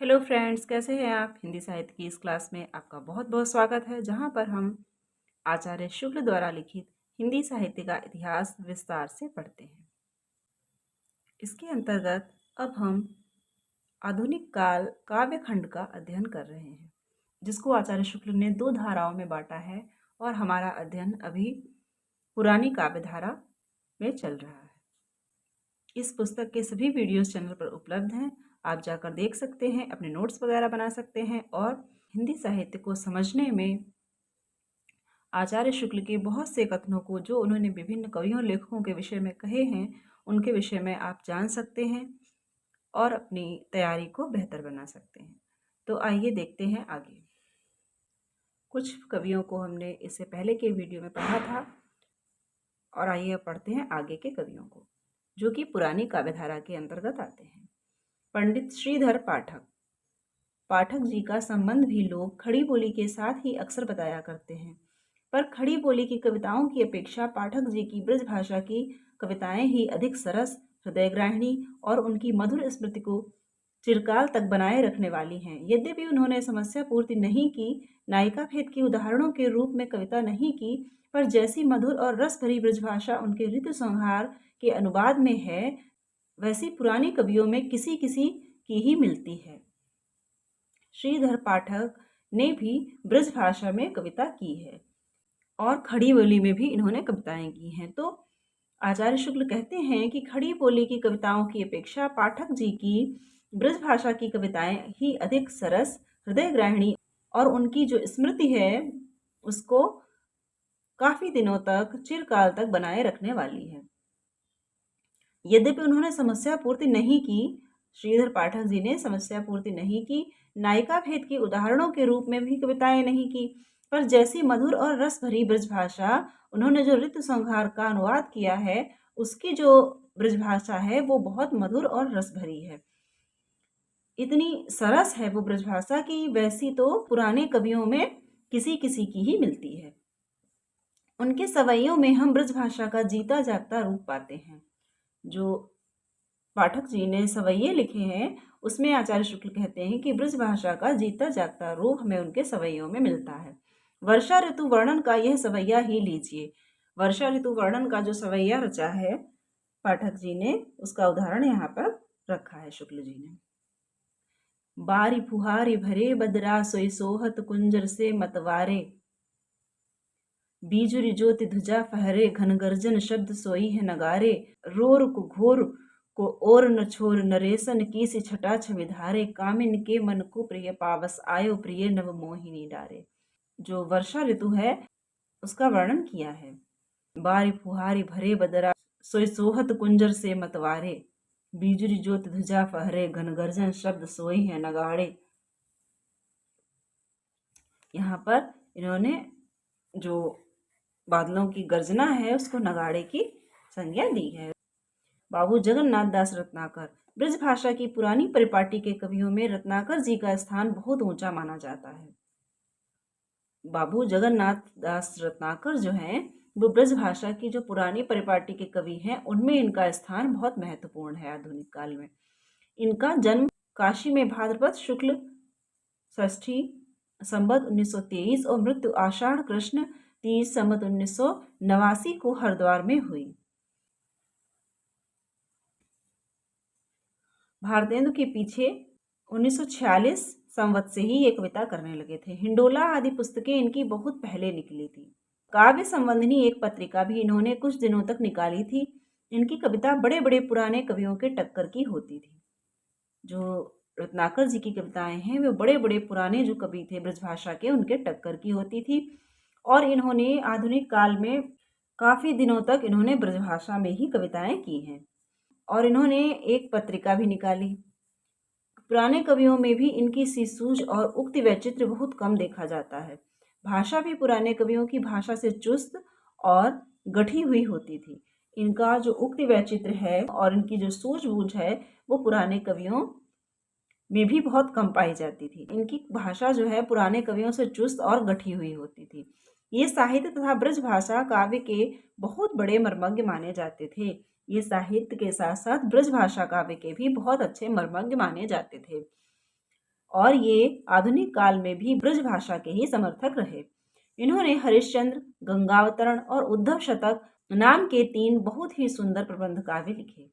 Hello friends, कैसे हैं आप। हिंदी साहित्य की इस क्लास में आपका बहुत बहुत स्वागत है, जहां पर हम आचार्य शुक्ल द्वारा लिखित हिंदी साहित्य का इतिहास विस्तार से पढ़ते हैं। इसके अंतर्गत अब हम आधुनिक काल काव्य खंड का अध्ययन कर रहे हैं, जिसको आचार्य शुक्ल ने दो धाराओं में बांटा है और हमारा अध्ययन अभी पुरानी काव्य धारा में चल रहा है। इस पुस्तक के सभी वीडियोस चैनल पर उपलब्ध हैं, आप जाकर देख सकते हैं, अपने नोट्स वगैरह बना सकते हैं और हिंदी साहित्य को समझने में आचार्य शुक्ल के बहुत से कथनों को, जो उन्होंने विभिन्न कवियों लेखकों के विषय में कहे हैं, उनके विषय में आप जान सकते हैं और अपनी तैयारी को बेहतर बना सकते हैं। तो आइए देखते हैं आगे। कुछ कवियों को हमने इससे पहले के वीडियो में पढ़ा था और आइए अब पढ़ते हैं आगे के कवियों को, जो कि पुरानी काव्यधारा के अंतर्गत आते हैं। पंडित श्रीधर पाठक। पाठक जी का संबंध भी लोग खड़ी बोली के साथ ही अक्सर बताया करते हैं, पर खड़ी बोली की कविताओं की अपेक्षा पाठक जी की ब्रज भाषा की कविताएं ही अधिक सरस, हृदयग्राहिणी और उनकी मधुर स्मृति को चिरकाल तक बनाए रखने वाली हैं। यद्यपि उन्होंने समस्या पूर्ति नहीं की, नायिका भेद के उदाहरणों के रूप में कविता नहीं की, पर जैसी मधुर और रस भरी ब्रजभाषा उनके ऋतु संहार के अनुवाद में है, वैसी पुरानी कवियों में किसी किसी की ही मिलती है। श्रीधर पाठक ने भी ब्रजभाषा में कविता की है और खड़ी बोली में भी इन्होंने कविताएं की हैं। तो आचार्य शुक्ल कहते हैं कि खड़ी बोली की कविताओं की अपेक्षा पाठक जी की ब्रजभाषा की कविताएं ही अधिक सरस, हृदयग्राहिणी और उनकी जो स्मृति है उसको काफी दिनों तक, चिरकाल तक बनाए रखने वाली है। यद्यपि उन्होंने समस्या पूर्ति नहीं की, श्रीधर पाठक जी ने समस्या पूर्ति नहीं की, नायिका भेद के उदाहरणों के रूप में भी कविताएं नहीं की, पर जैसी मधुर और रस भरी ब्रजभाषा उन्होंने जो ऋतु संहार का अनुवाद किया है, उसकी जो ब्रजभाषा है वो बहुत मधुर और रस भरी है। इतनी सरस है वो ब्रजभाषा की वैसी तो पुराने कवियों में किसी किसी की ही मिलती है। उनके सवैयों में हम ब्रजभाषा का जीता जागता रूप पाते हैं। जो पाठक जी ने सवैये लिखे हैं उसमें आचार्य शुक्ल कहते हैं कि ब्रजभाषा का जीता जागता रूप हमें उनके सवैयों में मिलता है। वर्षा ऋतु वर्णन का यह सवैया ही लीजिए। वर्षा ऋतु वर्णन का जो सवैया रचा है पाठक जी ने, उसका उदाहरण यहाँ पर रखा है शुक्ल जी ने। बारी फुहारी भरे बदरा सोई सोहत कुंजर से मतवारे, बीजुरी ज्योति ध्वजा फहरे घन गर्जन शब्द सोई है नगारे, रोर को घोर को और न छोर नरेशन की सी छटा छविधारे, कामिन के मन को प्रिय पावस आयो प्रिय नव मोहिनी डारे। जो वर्षा ऋतु है उसका वर्णन किया है। बारी फुहारी भरे बदरा सोई सोहत कुंजर से मतवारे, बीजुरी ज्योति ध्वजा फहरे घन गर्जन शब्द सोई है नगाड़े। यहाँ पर इन्होंने जो बादलों की गर्जना है उसको नगाड़े की संज्ञा दी है। बाबू जगन्नाथ दास रत्नाकर। ब्रजभाषा की पुरानी परिपाटी के कवियों में रत्नाकर जी का स्थान बहुत ऊंचा माना जाता है। बाबू जगन्नाथ दास रत्नाकर जो हैं वो ब्रजभाषा की जो पुरानी परिपाटी के कवि हैं उनमें इनका स्थान बहुत महत्वपूर्ण है आधुनिक काल में। इनका जन्म काशी में भाद्रपद शुक्ल षष्ठी संवत 1923 और मृत्यु आषाढ़ कृष्ण 30 संवत 1989 को हरिद्वार में हुई। भारतेंदु के पीछे 1946 संवत से ही ये कविता करने लगे थे। हिंडोला आदि पुस्तकें इनकी बहुत पहले निकली थी। काव्य संबंधिनी एक पत्रिका भी इन्होंने कुछ दिनों तक निकाली थी। इनकी कविता बड़े बड़े पुराने कवियों के टक्कर की होती थी। जो रत्नाकर जी की कविताएं हैं वे बड़े बड़े पुराने जो कवि थे ब्रजभाषा के, उनके टक्कर की होती थी और इन्होंने आधुनिक काल में काफी दिनों तक इन्होंने ब्रजभाषा में ही कविताएं की हैं और इन्होंने एक पत्रिका भी निकाली। पुराने कवियों में भी इनकी सी सूझ और उक्ति वैचित्र्य बहुत कम देखा जाता है। भाषा भी पुराने कवियों की भाषा से चुस्त और गठी हुई होती थी। इनका जो उक्ति वैचित्र्य है और इनकी जो सूझबूझ है वो पुराने कवियों में भी बहुत कम पाई जाती थी। इनकी भाषा जो है पुराने कवियों से चुस्त और गठी हुई होती थी। ये साहित्य तथा ब्रज भाषा काव्य के बहुत बड़े मर्मज्ञ माने जाते थे। ये साहित्य के साथ साथ ब्रज भाषा काव्य के भी बहुत अच्छे मर्मज्ञ माने जाते थे। और ये आधुनिक काल में भी ब्रज भाषा के ही समर्थक रहे। इन्होंने हरिश्चंद्र, गंगावतरण और उद्धव शतक नाम के 3 बहुत ही सुंदर प्रबंध काव्य लिखे।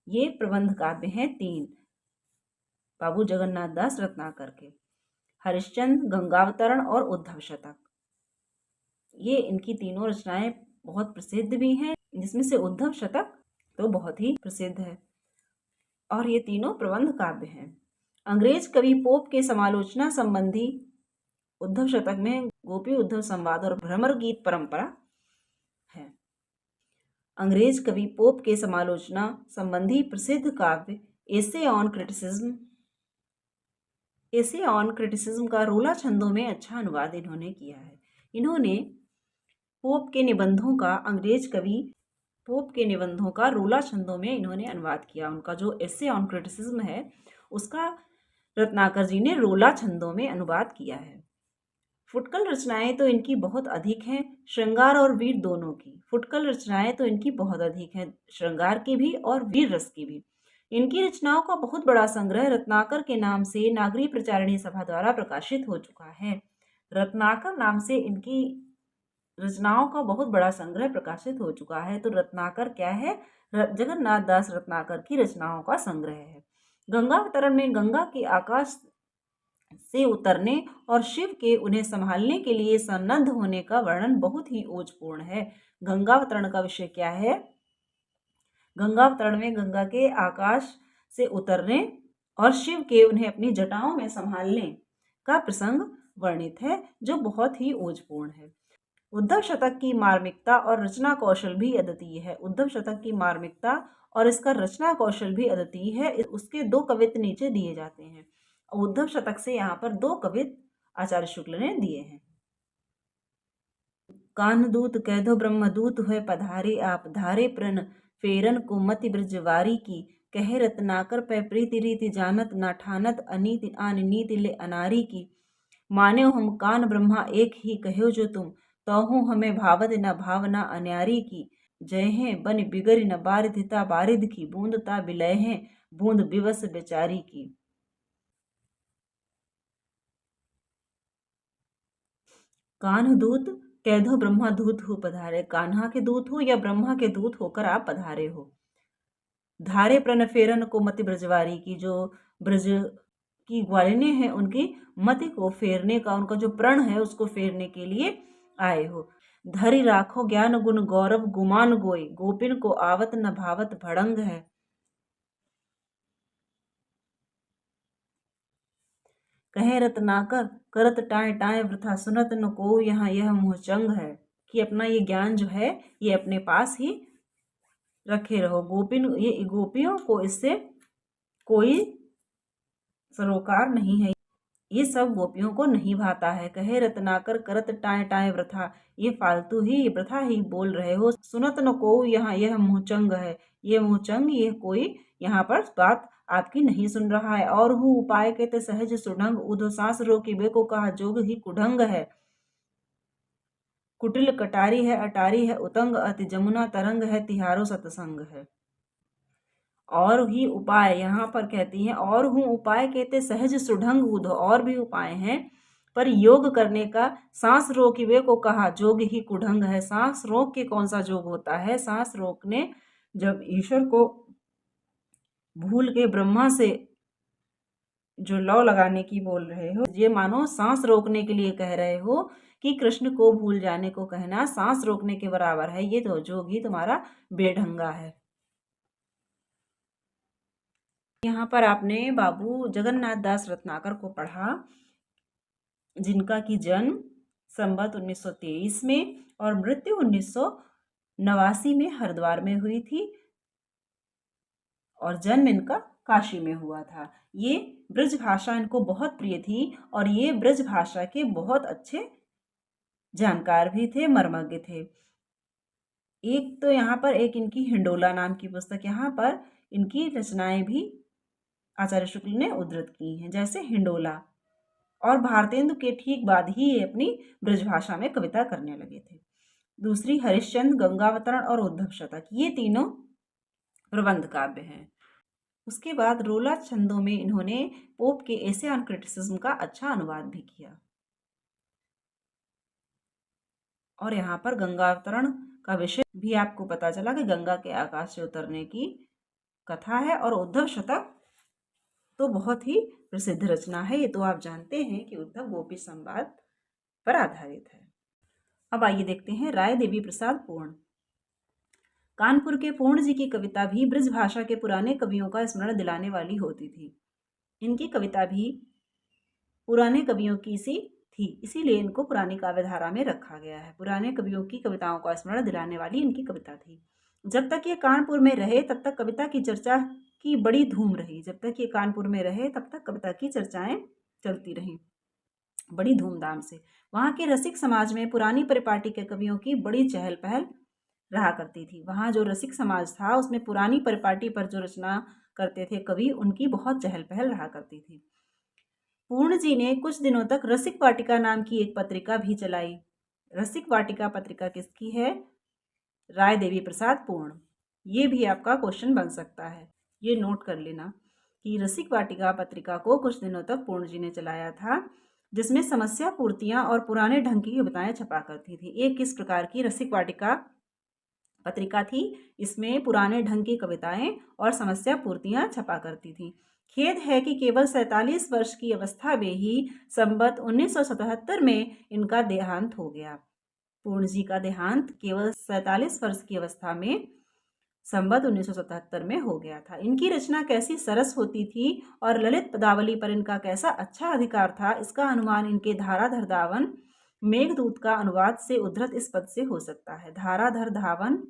ये प्रबंध काव्य हैं 3 बाबू जगन्नाथ दास रत्नाकर के, हरिश्चंद्र, गंगावतरण और उद्धव शतक। ये इनकी तीनों रचनाएं बहुत प्रसिद्ध भी हैं, जिसमें से उद्धव शतक तो बहुत ही प्रसिद्ध है और ये तीनों प्रबंध काव्य हैं। अंग्रेज कवि पोप के समालोचना संबंधी उद्धव शतक में गोपी उद्धव संवाद और भ्रमर गीत परंपरा है। अंग्रेज कवि पोप के समालोचना संबंधी प्रसिद्ध काव्य एसे ऑन क्रिटिसिज्म का रोला छंदों में अच्छा अनुवाद इन्होंने किया है। इन्होंने पोप के निबंधों का अंग्रेज कवि पोप के निबंधों का रोला छंदों में इन्होंने अनुवाद किया। उनका जो एसे ऑन क्रिटिसिज्म है उसका रत्नाकर जी ने रोला छंदों में अनुवाद किया है। फुटकल रचनाएं तो इनकी बहुत अधिक हैं, श्रृंगार और वीर दोनों की। फुटकल रचनाएं तो इनकी बहुत अधिक हैं, श्रृंगार की भी और वीर रस की भी। इनकी रचनाओं का बहुत बड़ा संग्रह रत्नाकर के नाम से नागरी प्रचारिणी सभा द्वारा प्रकाशित हो चुका है। रत्नाकर नाम से इनकी रचनाओं का बहुत बड़ा संग्रह प्रकाशित हो चुका है। तो रत्नाकर क्या है? जगन्नाथ दास रत्नाकर की रचनाओं का संग्रह है। गंगावतरण में गंगा के आकाश से उतरने और शिव के उन्हें संभालने के लिए सन्नद्ध होने का वर्णन बहुत ही ओजपूर्ण है। गंगावतरण का विषय क्या है? गंगावतरण में गंगा के आकाश से उतरने और शिव के उन्हें अपनी जटाओं में संभालने का प्रसंग वर्णित है, जो बहुत ही ओजपूर्ण है। उद्धव शतक की मार्मिकता और रचना कौशल भी अद्वितीय है। उद्धव शतक की मार्मिकता और इसका रचना कौशल भी अद्वितीय है। उसके 2 कवित्त नीचे दिए जाते हैं। उद्धव शतक से यहाँ पर 2 कवित्त आचार्य शुक्ल ने दिए हैं। कान्हदूत कैधो ब्रह्मदूत हुए पधारे आप, धारे प्रण फेरन को मति ब्रजवारी की, कहे रत्नाकर पै प्रीति रीति जानत ना ठानत अनीति आन नीति ले अनारी की, मान्यो हम कान ब्रह्मा एक ही कहो जो तुम, तहु हमें भावत न भावना अन्यारी की, जय हैं बन बिगड़ न बारिधिता बारिध की, बूंदता बिलय हैं बूंद बिवस बेचारी की। कान्ह दूत कैधो ब्रह्मा दूत हो पधारे, कान्हा के दूत हो या ब्रह्मा के दूत होकर आप पधारे हो। धारे प्रण फेरन को मति ब्रजवारी की, जो ब्रज की ग्वालिनी है उनकी मति को फेरने का, उनका जो प्रण है उसको फेरने के लिए आए हो। धरि राखो ज्ञान गुण गौरव गुमान गोई, गोपिन को आवत न भावत भड़ंग है। कहे रत्नाकर करत टाए टाए वृथा, सुनत न को यहाँ यह मोहचंग है, कि अपना ये ज्ञान जो है ये अपने पास ही रखे रहो। ये गोपियों को इससे कोई सरोकार नहीं है, ये सब गोपियों को नहीं भाता है। कहे रत्नाकर करत टाए टाए वृथा, ये फालतू ही वृथा ही बोल रहे हो। सुनत न को यहाँ यह मुहचंग है, ये मुहचंग ये कोई यहाँ पर बात आपकी नहीं सुन रहा है। और हूँ उपाय के ते सहज सुढंग, उधो सांस रोकी बे को कहा जोग ही कुढंग है। कुटिल कटारी है अटारी है उतंग, अति जमुना तरंग है तिहारो सतसंग है। और ही उपाय यहाँ पर कहती हैं, और हूँ उपाय कहते सहज सुढंग उधो, और भी उपाय हैं पर योग करने का सांस रोकिवे को कहा जोग ही कुढंग है। सांस रोक के कौन सा जोग होता है? सांस रोकने जब ईश्वर को भूल के ब्रह्मा से जो लौ लगाने की बोल रहे हो, ये मानो सांस रोकने के लिए कह रहे हो कि कृष्ण को भूल जाने को कहना सांस रोकने के बराबर है। ये तो जोग ही तुम्हारा बेढंगा है। यहाँ पर आपने बाबू जगन्नाथ दास रत्नाकर को पढ़ा, जिनका की जन्म संवत 1923 में और मृत्यु 1989 में हरिद्वार में हुई थी और जन्म इनका काशी में हुआ था। ये ब्रज भाषा इनको बहुत प्रिय थी और ये ब्रज भाषा के बहुत अच्छे जानकार भी थे, मर्मज्ञ थे। एक तो यहाँ पर एक इनकी हिंडोला नाम की पुस्तक, यहाँ पर इनकी रचनाएं भी आचार्य शुक्ल ने उद्धृत की हैं, जैसे हिंडोला। और भारतेंदु के ठीक बाद ही ये अपनी ब्रजभाषा में कविता करने लगे थे। दूसरी हरिश्चंद्र, गंगावतरण और उद्धव शतक, ये तीनों प्रबंध काव्य हैं। उसके बाद रोला छंदों में इन्होंने पोप के एसे ऑन क्रिटिसिज्म का अच्छा अनुवाद भी किया। और यहाँ पर गंगा अवतरण का विषय भी आपको पता चला कि गंगा के आकाश से उतरने की कथा है। और उद्धव शतक तो बहुत ही प्रसिद्ध रचना है, ये तो आप जानते हैं कि उद्धव गोपी संवाद पर आधारित है। अब आइए देखते हैं राय देवी प्रसाद पूर्ण। कानपुर के पूर्ण जी की कविता भी ब्रज भाषा के पुराने कवियों का स्मरण दिलाने वाली होती थी। इनकी कविता भी पुराने कवियों की सी थी, इसीलिए इनको पुरानी काव्यधारा में रखा गया है। पुराने कवियों की कविताओं का स्मरण दिलाने वाली इनकी कविता थी। जब तक ये कानपुर में रहे तब तक कविता की चर्चा की बड़ी धूम रही। जब तक ये कानपुर में रहे तब तक कविता की चर्चाएं चलती रहीं बड़ी धूमधाम से। वहाँ के रसिक समाज में पुरानी परिपाटी के कवियों की बड़ी चहल पहल रहा करती थी। वहाँ जो रसिक समाज था उसमें पुरानी परिपाटी पर जो रचना करते थे कवि, उनकी बहुत चहल पहल रहा करती थी। पूर्ण जी ने कुछ दिनों तक रसिक वाटिका नाम की एक पत्रिका भी चलाई। रसिक वाटिका पत्रिका किसकी है? राय देवी प्रसाद पूर्ण। ये भी आपका क्वेश्चन बन सकता है, ये नोट कर लेना कि रसिक वाटिका पत्रिका को कुछ दिनों तक पूर्ण जी ने चलाया था, जिसमें समस्या पूर्तियां और पुराने ढंग की कविताएं छपा करती थी। एक किस प्रकार की रसिक वाटिका पत्रिका थी? इसमें पुराने ढंग की कविताएं और समस्या पूर्तियां छपा करती थी। खेद है कि केवल 47 वर्ष की अवस्था में ही संवत 1977 में इनका देहांत हो गया। पूर्ण जी का देहांत केवल 47 वर्ष की अवस्था में संवत 1977 में हो गया था। इनकी रचना कैसी सरस होती थी और ललित पदावली पर इनका कैसा अच्छा अधिकार था, इसका अनुमान इनके धाराधर धावन मेघदूत का अनुवाद से उद्धृत इस पद से हो सकता है। धाराधर धावन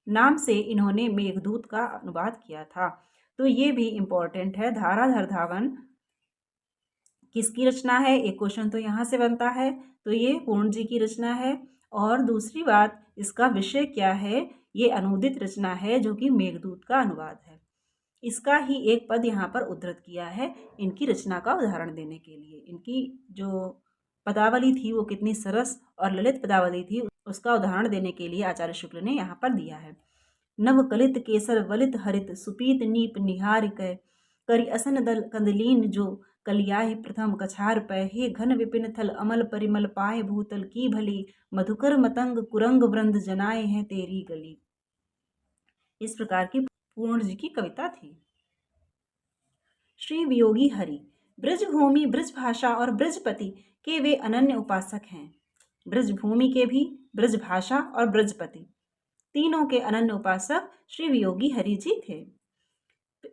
नाम से इन्होंने मेघदूत का अनुवाद किया था, तो ये भी इम्पोर्टेंट है। धाराधर धावन किसकी रचना है? एक क्वेश्चन तो यहाँ से बनता है, तो ये पूर्ण जी की रचना है। और दूसरी बात, इसका विषय क्या है? ये अनुदित रचना है जो कि मेघदूत का अनुवाद है। इसका ही एक पद यहाँ पर उद्धृत किया है इनकी रचना का उदाहरण देने के लिए। इनकी जो पदावली थी वो कितनी सरस और ललित पदावली थी, उसका उदाहरण देने के लिए आचार्य शुक्ल ने यहाँ पर दिया है। नव कलित केसर वलित हरित सुपीत नीप निहारिक करि असन दल कंदलीन जो कलियाहि प्रथम कछार पै हे घन विपिन थल अमल परिमल पाए भूतल की भली मधुकर मतंग कुरंग वृंद जनाए हैं तेरी गली। इस प्रकार की पूर्ण जी की कविता थी। श्री वियोगी हरि ब्रजभूमि ब्रज भाषा और ब्रजपति के वे अनन्य उपासक हैं। ब्रजभूमि के भी, ब्रज भाषा और ब्रजपति तीनों के अनन्य उपासक श्री वियोगी हरि जी थे।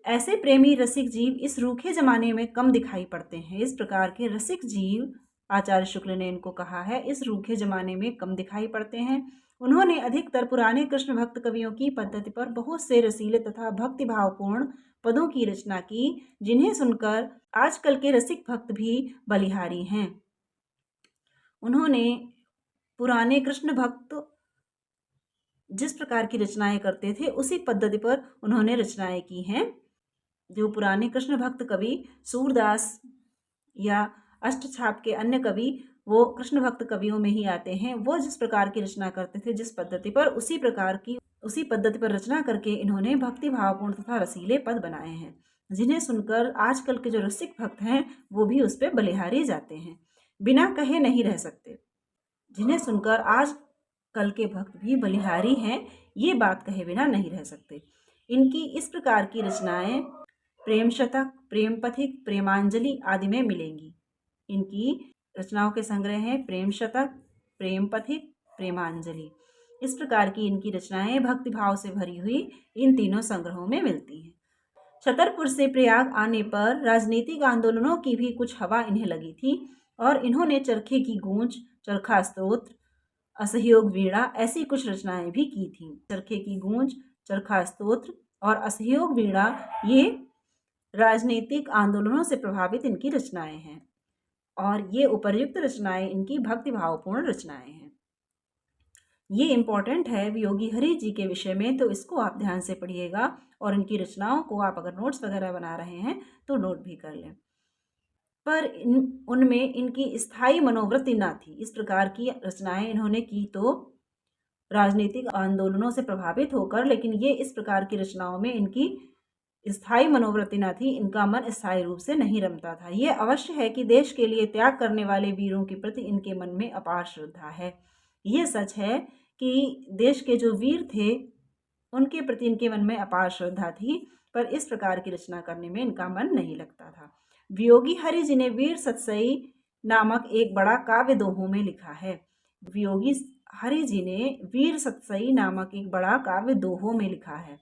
ऐसे प्रेमी रसिक जीव इस रूखे जमाने में कम दिखाई पड़ते हैं। इस प्रकार के रसिक जीव, आचार्य शुक्ल ने इनको कहा है, इस रूखे जमाने में कम दिखाई पड़ते हैं। उन्होंने अधिकतर पुराने कृष्ण भक्त कवियों की पद्धति पर बहुत से रसीले तथा भक्तिभावपूर्ण पदों की रचना की, जिन्हें सुनकर आजकल के रसिक भक्त भी बलिहारी हैं। उन्होंने पुराने कृष्ण भक्त जिस प्रकार की रचनाएं करते थे उसी पद्धति पर उन्होंने रचनाएं की हैं। जो पुराने कृष्ण भक्त कवि सूरदास या अष्टछाप के अन्य कवि वो कृष्ण भक्त कवियों में ही आते हैं। वो जिस प्रकार की रचना करते थे जिस पद्धति पर, उसी पद्धति पर रचना करके इन्होंने भक्ति भावपूर्ण तथा रसीले पद बनाए हैं, जिन्हें सुनकर आजकल के जो रसिक भक्त हैं वो भी उस पर बलिहारी जाते हैं, बिना कहे नहीं रह सकते। जिन्हें सुनकर आज कल के भक्त भी बलिहारी हैं, ये बात कहे बिना नहीं रह सकते। इनकी इस प्रकार की रचनाएं प्रेम शतक, प्रेम पथिक, प्रेमांजलि आदि में मिलेंगी। इनकी रचनाओं के संग्रह हैं प्रेम शतक, प्रेम पथिक, प्रेमांजलि। इस प्रकार की इनकी रचनाएं भक्ति भाव से भरी हुई इन तीनों संग्रहों में मिलती हैं। छतरपुर से प्रयाग आने पर राजनीतिक आंदोलनों की भी कुछ हवा इन्हें लगी थी और इन्होंने चरखे की गूंज, चरखा स्तोत्र, असहयोग वीणा ऐसी कुछ रचनाएं भी की थी। चरखे की गूंज, चरखा स्तोत्र और असहयोग वीणा ये राजनीतिक आंदोलनों से प्रभावित इनकी रचनाएं हैं और ये उपर्युक्त रचनाएं इनकी भक्ति भावपूर्ण रचनाएं हैं। ये इम्पॉर्टेंट है वियोगी हरि जी के विषय में, तो इसको आप ध्यान से पढ़िएगा और इनकी रचनाओं को आप अगर नोट्स वगैरह बना रहे हैं तो नोट भी कर लें। पर उनमें इनकी स्थायी मनोवृत्ति ना थी। इस प्रकार की रचनाएं इन्होंने की तो राजनीतिक आंदोलनों से प्रभावित होकर, लेकिन ये इस प्रकार की रचनाओं में इनकी स्थायी मनोवृत्ति न थी, इनका मन स्थायी रूप से नहीं रमता था। ये अवश्य है कि देश के लिए त्याग करने वाले वीरों के प्रति इनके मन में अपार श्रद्धा है। ये सच है कि देश के जो वीर थे उनके प्रति इनके मन में अपार श्रद्धा थी, पर इस प्रकार की रचना करने में इनका मन नहीं लगता था। वियोगी हरि जी ने वीर सतसई नामक एक बड़ा काव्य दोहों में लिखा है। वियोगी हरि जी ने वीर सतसई नामक एक बड़ा काव्य दोहों में लिखा है,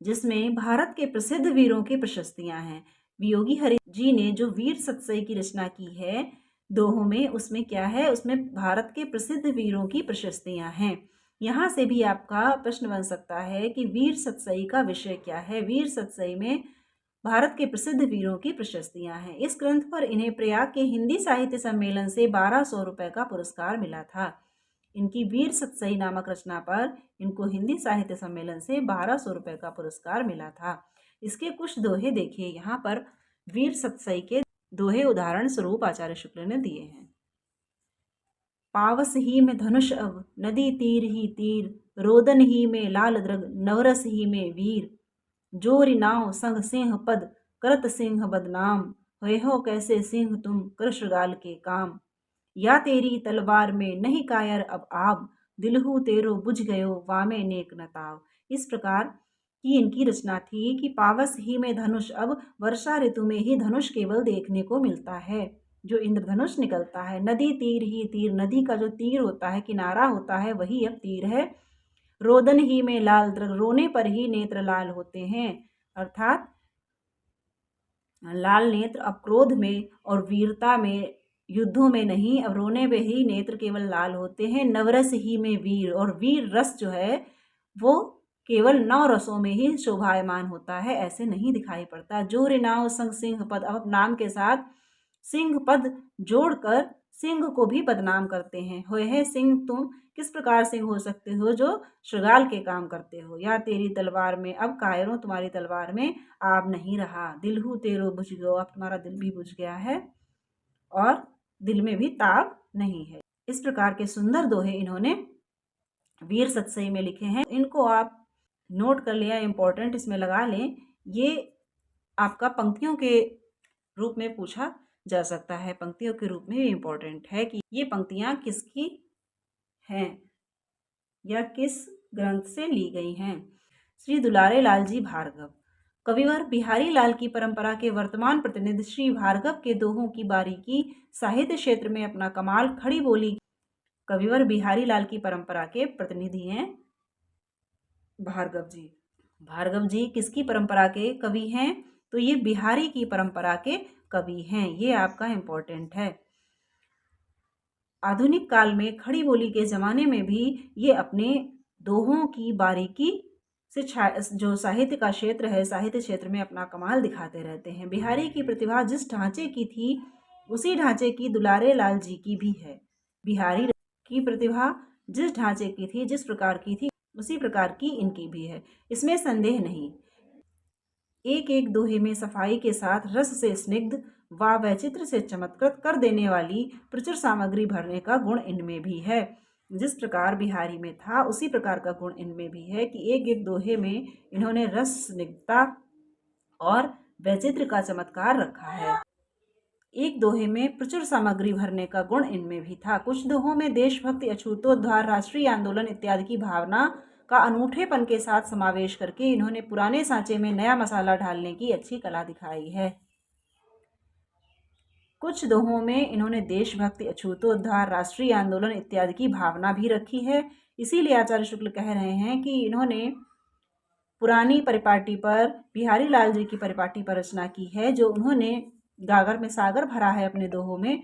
जिसमें भारत के प्रसिद्ध वीरों की प्रशस्तियां हैं। वियोगी हरि जी ने जो वीर सतसई की रचना की है दोहों में, उसमें क्या है, उसमें भारत के प्रसिद्ध वीरों की प्रशस्तियां हैं। यहाँ से भी आपका प्रश्न बन सकता है कि वीर सतसई का विषय क्या है। वीर सतसई में भारत के प्रसिद्ध वीरों की प्रशस्तियां हैं। इस ग्रंथ पर इन्हें प्रयाग के हिंदी साहित्य सम्मेलन से 1200 रुपये का पुरस्कार मिला था। इनकी वीर सतसई नामक रचना पर इनको हिंदी साहित्य सम्मेलन से 1200 रुपये का पुरस्कार मिला था। इसके कुछ दोहे देखिए, यहाँ पर वीर सतसई के दोहे उदाहरण स्वरूप आचार्य शुक्ल ने दिए हैं। पावस ही में धनुष अब, नदी तीर ही तीर, रोदन ही में लाल द्रग, नवरस ही में वीर, जोरि नाव संग सिंह पद, करत सिंह बदनाम, होए हो कैसे सिंह तुम कर श्रृगाल के काम, या तेरी तलवार में नहीं कायर अब आब, दिलहू तेरो बुझ गयो वामे नेक नताव। इस प्रकार की इनकी रचना थी कि पावस ही में धनुष, अब वर्षा ऋतु में ही धनुष केवल देखने को मिलता है, जो इंद्रधनुष निकलता है। नदी तीर ही तीर, नदी का जो तीर होता है, किनारा होता है, वही अब तीर है। रोदन ही में लाल द्रग, रोने पर ही नेत्र लाल होते हैं, अर्थात लाल नेत्र अब क्रोध में और वीरता में, युद्धों में नहीं, अब रोने पे ही नेत्र केवल लाल होते हैं। नवरस ही में वीर, और वीर रस जो है वो केवल 9 रसों में ही शोभायमान होता है, ऐसे नहीं दिखाई पड़ता। जोरि नाव संग सिंह पद, अब नाम के साथ सिंह पद जोड़कर सिंह को भी बदनाम करते हैं। होए है सिंह तुम, किस प्रकार सिंह हो सकते हो जो श्रृगाल के काम करते हो। या तेरी तलवार में, अब कायरों तुम्हारी तलवार में आब नहीं रहा, दिलहू तेरो बुझ गयो, अब तुम्हारा दिल भी बुझ गया है और दिल में भी ताब नहीं है। इस प्रकार के सुंदर दोहे इन्होंने वीर सतसई में लिखे हैं। इनको आप नोट कर लिया, इंपॉर्टेंट इसमें लगा लें। ये आपका पंक्तियों के रूप में पूछा जा सकता है, पंक्तियों के रूप में इम्पोर्टेंट है कि ये पंक्तियां किसकी हैं या किस ग्रंथ से ली गई हैं। श्री दुलारे लाल जी भार्गव। कविवर बिहारी लाल की परंपरा के वर्तमान प्रतिनिधि श्री भार्गव के दोहों की बारीकी साहित्य क्षेत्र में अपना कमाल खड़ी बोली। कविवर बिहारी लाल की परंपरा के प्रतिनिधि हैं भार्गव जी। भार्गव जी किसकी परंपरा के कवि हैं, तो ये बिहारी की परंपरा के कवि हैं। ये आपका इम्पोर्टेंट है। आधुनिक काल में खड़ी बोली के ज़माने में भी ये अपने दोहों की बारीकी से जो साहित्य का क्षेत्र है, साहित्य क्षेत्र में अपना कमाल दिखाते रहते हैं। बिहारी की प्रतिभा जिस ढांचे की थी उसी ढांचे की दुलारे लाल जी की भी है। बिहारी की प्रतिभा जिस ढांचे की थी, जिस प्रकार की थी, उसी प्रकार की इनकी भी है, इसमें संदेह नहीं। एक एक दोहे में सफाई के साथ रस से स्निग्ध व वैचित्र से चमत्कृत कर देने वाली प्रचुर सामग्री भरने का गुण इनमें भी है। जिस प्रकार बिहारी में था उसी प्रकार का गुण इनमें भी है कि एक एक दोहे में इन्होंने रस, स्निग्धता और वैचित्र का चमत्कार रखा है। एक दोहे में प्रचुर सामग्री भरने का गुण इनमें भी था। कुछ दोहों में देशभक्ति, अछूतोद्धार, राष्ट्रीय आंदोलन इत्यादि की भावना का अनूठेपन के साथ समावेश करके इन्होंने पुराने सांचे में नया मसाला डालने की अच्छी कला दिखाई है। कुछ दोहों में इन्होंने देशभक्ति, अछूतोद्धार, राष्ट्रीय आंदोलन इत्यादि की भावना भी रखी है। इसीलिए आचार्य शुक्ल कह रहे हैं कि इन्होंने पुरानी परिपाटी पर, बिहारी लाल जी की परिपाटी पर रचना की है। जो उन्होंने गागर में सागर भरा है अपने दोहों में,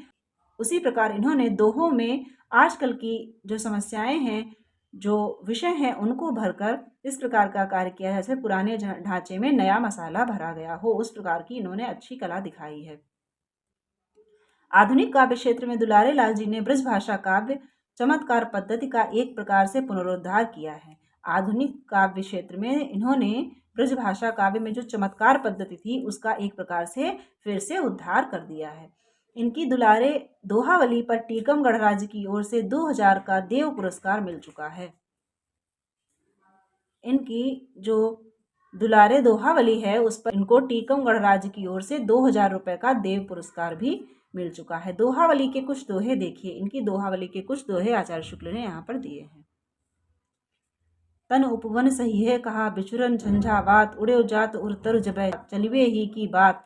उसी प्रकार इन्होंने दोहों में आजकल की जो समस्याएं हैं, जो विषय हैं, उनको भरकर इस प्रकार का कार्य किया है जैसे पुराने ढांचे में नया मसाला भरा गया हो। उस प्रकार की इन्होंने अच्छी कला दिखाई है। आधुनिक काव्य क्षेत्र में दुलारे लाल जी ने ब्रजभाषा काव्य चमत्कार पद्धति का एक प्रकार से पुनरुद्धार किया है। आधुनिक काव्य क्षेत्र में इन्होंने ब्रजभाषा काव्य में जो चमत्कार पद्धति थी उसका एक प्रकार से फिर से उद्धार कर दिया है। इनकी दुलारे दोहावली पर टीकमगढ़ राज्य की ओर से 2000 का देव पुरस्कार मिल चुका है। इनकी जो दुलारे दोहावली है उस पर इनको टीकम गणराज्य की ओर से 2000 रुपए का देव पुरस्कार भी मिल चुका है। दोहावली के कुछ दोहे देखिए, इनकी दोहावली के कुछ दोहे आचार्य शुक्ल ने यहाँ पर दिए हैं। तन उपवन सही है कहा बिचुरन झंझावात, उड़े जात उर तरु जबै चलिवे ही की बात।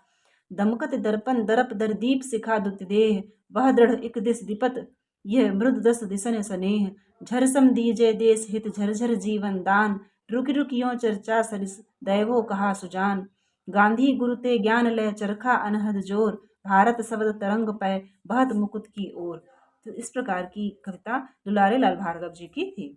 दमकत दर्पण दरप दरदीप सिखा दुत देह, वह दृढ़ इक दिस दिपत यह मृद दस दिसन स्नेह। झरसम दीजे देश हित झरझर जीवन दान, रुक रुक यों चर्चा सरिस दैवो कहा सुजान। गांधी गुरु ते ज्ञान लय चरखा अनहद जोर, भारत शब्द तरंग पै बहत मुकुट की ओर। तो इस प्रकार की कविता दुलारे लाल भार्गव जी की थी।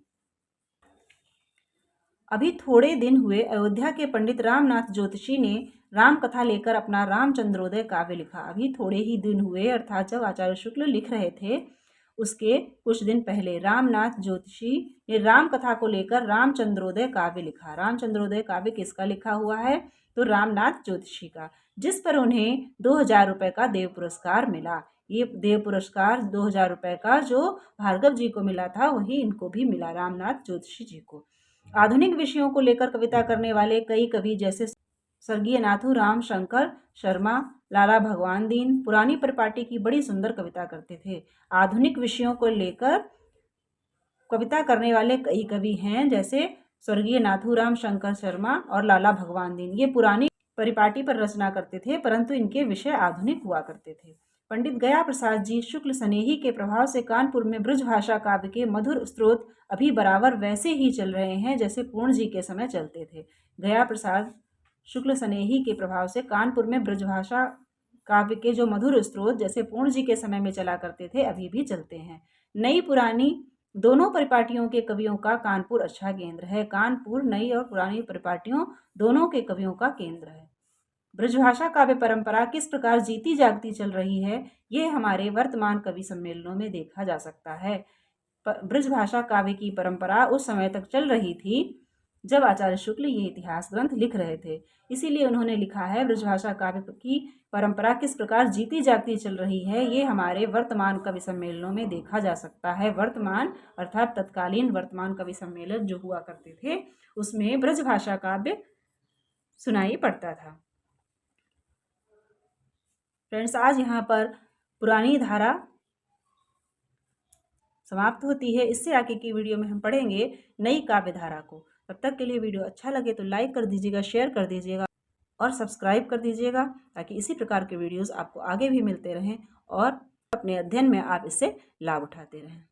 अभी थोड़े दिन हुए अयोध्या के पंडित रामनाथ ज्योतिषी ने राम कथा लेकर अपना रामचंद्रोदय काव्य लिखा। अभी थोड़े ही दिन हुए अर्थात जब आचार्य शुक्ल लिख रहे थे उसके कुछ दिन पहले रामनाथ ज्योतिषी ने राम कथा को लेकर रामचंद्रोदय काव्य लिखा। रामचंद्रोदय काव्य किसका लिखा हुआ है? तो रामनाथ ज्योतिषी का, जिस पर उन्हें 2000 रुपए का देव पुरस्कार मिला। ये देव पुरस्कार 2000 रुपए का जो भार्गव जी को मिला था वही इनको भी मिला, रामनाथ ज्योतिषी जी को। आधुनिक विषयों को लेकर कविता करने वाले कई कवि जैसे स्वर्गीय नाथूराम शंकर शर्मा, लाला भगवान दीन पुरानी परिपाटी की बड़ी सुंदर कविता करते थे। आधुनिक विषयों को लेकर कविता करने वाले कई कवि हैं जैसे स्वर्गीय नाथूराम शंकर शर्मा और लाला भगवान दीन। ये पुरानी परिपाटी पर रचना करते थे परंतु इनके विषय आधुनिक हुआ करते थे। पंडित गया प्रसाद जी शुक्ल स्नेही के प्रभाव से कानपुर में ब्रजभाषा काव्य के मधुर स्रोत अभी बराबर वैसे ही चल रहे हैं जैसे पूर्ण जी के समय चलते थे। गया प्रसाद शुक्ल स्नेही के प्रभाव से कानपुर में ब्रजभाषा काव्य के जो मधुर स्रोत जैसे पूर्ण जी के समय में चला करते थे अभी भी चलते हैं। नई पुरानी दोनों परिपाटियों के कवियों का कानपुर अच्छा केंद्र है। कानपुर नई और पुरानी परिपाटियों दोनों के कवियों का केंद्र है। ब्रजभाषा काव्य परंपरा किस प्रकार जीती जागती चल रही है ये हमारे वर्तमान कवि सम्मेलनों में देखा जा सकता है। ब्रजभाषा काव्य की परंपरा उस समय तक चल रही थी जब आचार्य शुक्ल ये इतिहास ग्रंथ लिख रहे थे, इसीलिए उन्होंने लिखा है ब्रजभाषा काव्य की परंपरा किस प्रकार जीती जागती चल रही है ये हमारे वर्तमान कवि सम्मेलनों में देखा जा सकता है। वर्तमान अर्थात तत्कालीन वर्तमान कवि सम्मेलन जो हुआ करते थे उसमें ब्रजभाषा काव्य सुनाई पड़ता था। फ्रेंड्स, आज यहाँ पर पुरानी धारा समाप्त होती है। इससे आगे की वीडियो में हम पढ़ेंगे नई काव्य धारा को। तब तक के लिए वीडियो अच्छा लगे तो लाइक कर दीजिएगा, शेयर कर दीजिएगा और सब्सक्राइब कर दीजिएगा ताकि इसी प्रकार के वीडियोस आपको आगे भी मिलते रहें और अपने अध्ययन में आप इससे लाभ उठाते रहें।